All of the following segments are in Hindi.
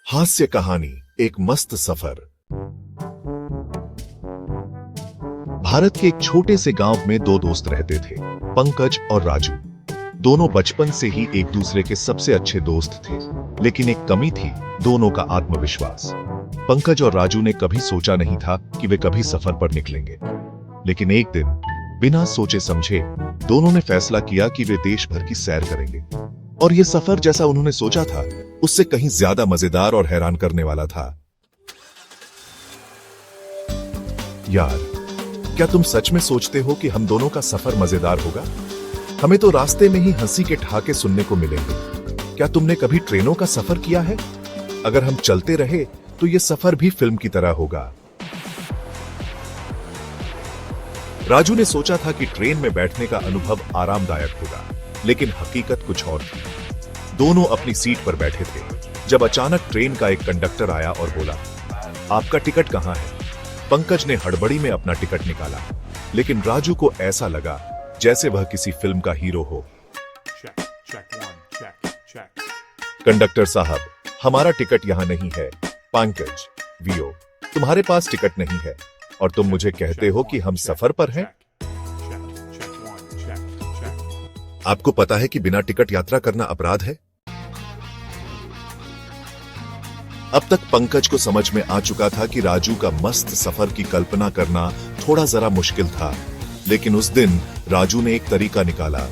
हास्य कहानी एक मस्त सफर। भारत के एक छोटे से गांव में दो दोस्त रहते थे, पंकज और राजू। दोनों बचपन से ही एक दूसरे के सबसे अच्छे दोस्त थे, लेकिन एक कमी थी, दोनों का आत्मविश्वास। पंकज और राजू ने कभी सोचा नहीं था कि वे कभी सफर पर निकलेंगे, लेकिन एक दिन बिना सोचे समझे दोनों ने फैसला किया कि वे देश भर की सैर करेंगे। और यह सफर जैसा उन्होंने सोचा था उससे कहीं ज्यादा मजेदार और हैरान करने वाला था। यार, क्या तुम सच में सोचते हो कि हम दोनों का सफर मजेदार होगा? हमें तो रास्ते में ही हंसी के ठहाके सुनने को मिलेंगे। क्या तुमने कभी ट्रेनों का सफर किया है? अगर हम चलते रहे तो यह सफर भी फिल्म की तरह होगा। राजू ने सोचा था कि ट्रेन में बैठने का अनुभव आरामदायक होगा, लेकिन हकीकत कुछ और थी। दोनों अपनी सीट पर बैठे थे जब अचानक ट्रेन का एक कंडक्टर आया और बोला, आपका टिकट कहां है? पंकज ने हड़बड़ी में अपना टिकट निकाला, लेकिन राजू को ऐसा लगा जैसे वह किसी फिल्म का हीरो हो। कंडक्टर साहब, हमारा टिकट यहां नहीं है। पंकज, वीओ, तुम्हारे पास टिकट नहीं है और तुम मुझे कहते हो कि हम सफर पर हैं? आपको पता है कि बिना टिकट यात्रा करना अपराध है? अब तक पंकज को समझ में आ चुका था कि राजू का मस्त सफर की कल्पना करना थोड़ा जरा मुश्किल था, लेकिन उस दिन राजू ने एक तरीका निकाला।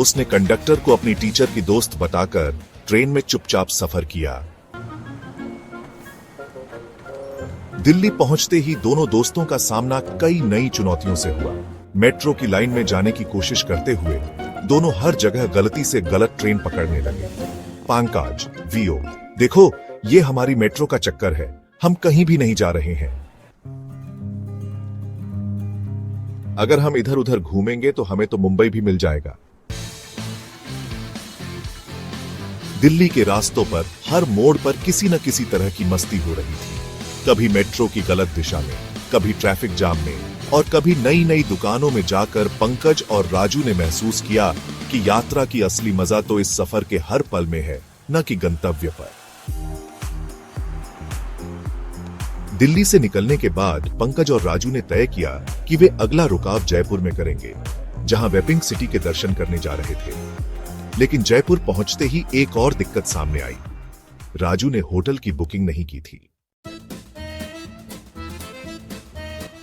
उसने कंडक्टर को अपनी टीचर की दोस्त बताकर ट्रेन में चुपचाप सफर किया। दिल्ली पहुंचते ही दोनों दोस्तों का सामना कई नई चुनौतियों से हुआ। मेट्रो की लाइन में जाने की कोशिश करते हुए दोनों हर जगह गलती से गलत ट्रेन पकड़ने लगे। पंकज, वीओ, देखो, ये हमारी मेट्रो का चक्कर है, हम कहीं भी नहीं जा रहे हैं। अगर हम इधर उधर घूमेंगे तो हमें तो मुंबई भी मिल जाएगा। दिल्ली के रास्तों पर हर मोड़ पर किसी न किसी तरह की मस्ती हो रही थी। कभी मेट्रो की गलत दिशा में, कभी ट्रैफिक जाम में और कभी नई नई दुकानों में जाकर पंकज और राजू ने महसूस किया कि यात्रा की असली मजा तो इस सफर के हर पल में है, न कि गंतव्य पर। दिल्ली से निकलने के बाद पंकज और राजू ने तय किया कि वे अगला रुकाव जयपुर में करेंगे, जहां वे पिंक सिटी के दर्शन करने जा रहे थे। लेकिन जयपुर पहुंचते ही एक और दिक्कत सामने आई। राजू ने होटल की बुकिंग नहीं की थी।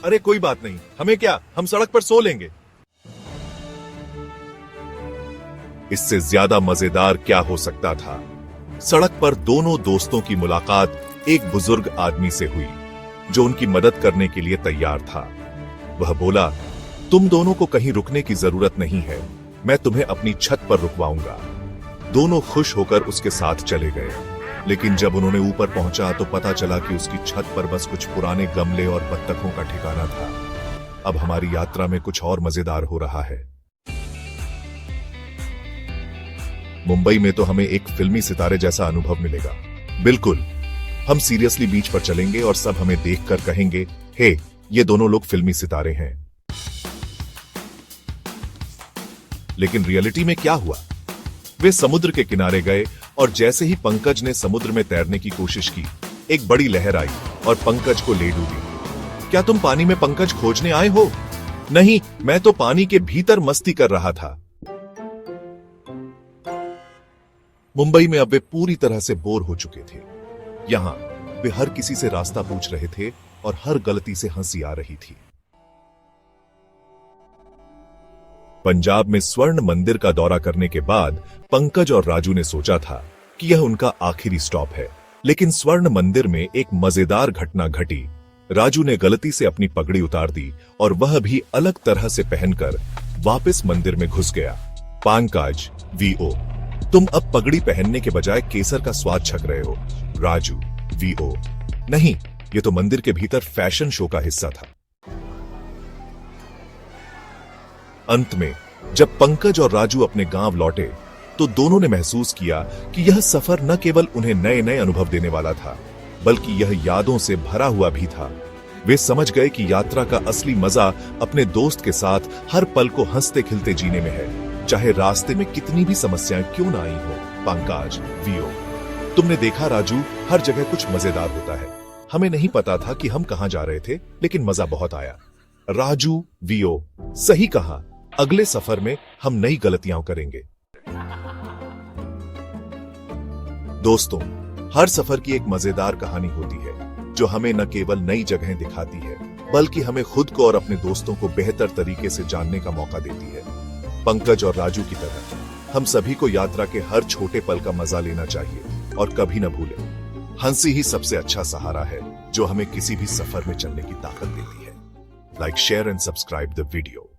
अरे कोई बात नहीं, हमें क्या, हम सड़क पर सो लेंगे। इससे ज्यादा मजेदार क्या हो सकता था? सड़क पर दोनों दोस्तों की मुलाकात एक बुजुर्ग आदमी से हुई, जो उनकी मदद करने के लिए तैयार था। वह बोला, तुम दोनों को कहीं रुकने की जरूरत नहीं है, मैं तुम्हें अपनी छत पर रुकवाऊंगा। दोनों खुश होकर उसके साथ चले गए, लेकिन जब उन्होंने ऊपर पहुंचा तो पता चला कि उसकी छत पर बस कुछ पुराने गमले और बत्तखों का ठिकाना था। अब हमारी यात्रा में कुछ और मजेदार हो रहा है। मुंबई में तो हमें एक फिल्मी सितारे जैसा अनुभव मिलेगा। बिल्कुल, हम सीरियसली बीच पर चलेंगे और सब हमें देखकर कहेंगे, हे, ये दोनों लोग फिल्मी सितारे हैं। लेकिन रियलिटी में क्या हुआ? वे समुद्र के किनारे गए और जैसे ही पंकज ने समुद्र में तैरने की कोशिश की, एक बड़ी लहर आई और पंकज को ले डूबी। क्या तुम पानी में पंकज खोजने आए हो? नहीं, मैं तो पानी के भीतर मस्ती कर रहा था। मुंबई में अब वे पूरी तरह से बोर हो चुके थे। यहां वे हर किसी से रास्ता पूछ रहे थे और हर गलती से हंसी आ रही थी। पंजाब में स्वर्ण मंदिर का दौरा करने के बाद पंकज और राजू ने सोचा था कि यह उनका आखिरी स्टॉप है, लेकिन स्वर्ण मंदिर में एक मजेदार घटना घटी। राजू ने गलती से अपनी पगड़ी उतार दी और वह भी अलग तरह से पहनकर वापस मंदिर में घुस गया। पंकज, वीओ, तुम अब पगड़ी पहनने के बजाय केसर का स्वाद छक रहे हो। राजू, वीओ, नहीं, ये तो मंदिर के भीतर फैशन शो का हिस्सा था। अंत में जब पंकज और राजू अपने गांव लौटे तो दोनों ने महसूस किया कि यह सफर न केवल उन्हें नए नए अनुभव देने वाला था, बल्कि यह यादों से भरा हुआ भी था। वे समझ गए कि यात्रा का असली मजा अपने दोस्त के साथ हर पल को हंसते खिलते जीने में है, चाहे रास्ते में कितनी भी समस्याएं क्यों ना आई हो। पंकज, वीओ। तुमने देखा राजू, हर जगह कुछ मजेदार होता है। हमें नहीं पता था कि हम कहां जा रहे थे, लेकिन मजा बहुत आया। राजू वीओ सही कहा। अगले सफर में हम नई गलतियां करेंगे। दोस्तों, हर सफर की एक मजेदार कहानी होती है जो हमें न केवल नई जगहें दिखाती है, बल्कि हमें खुद को और अपने दोस्तों को बेहतर तरीके से जानने का मौका देती है। पंकज और राजू की तरह हम सभी को यात्रा के हर छोटे पल का मजा लेना चाहिए और कभी न भूलें, हंसी ही सबसे अच्छा सहारा है जो हमें किसी भी सफर में चलने की ताकत देती है। Like, share and subscribe the video.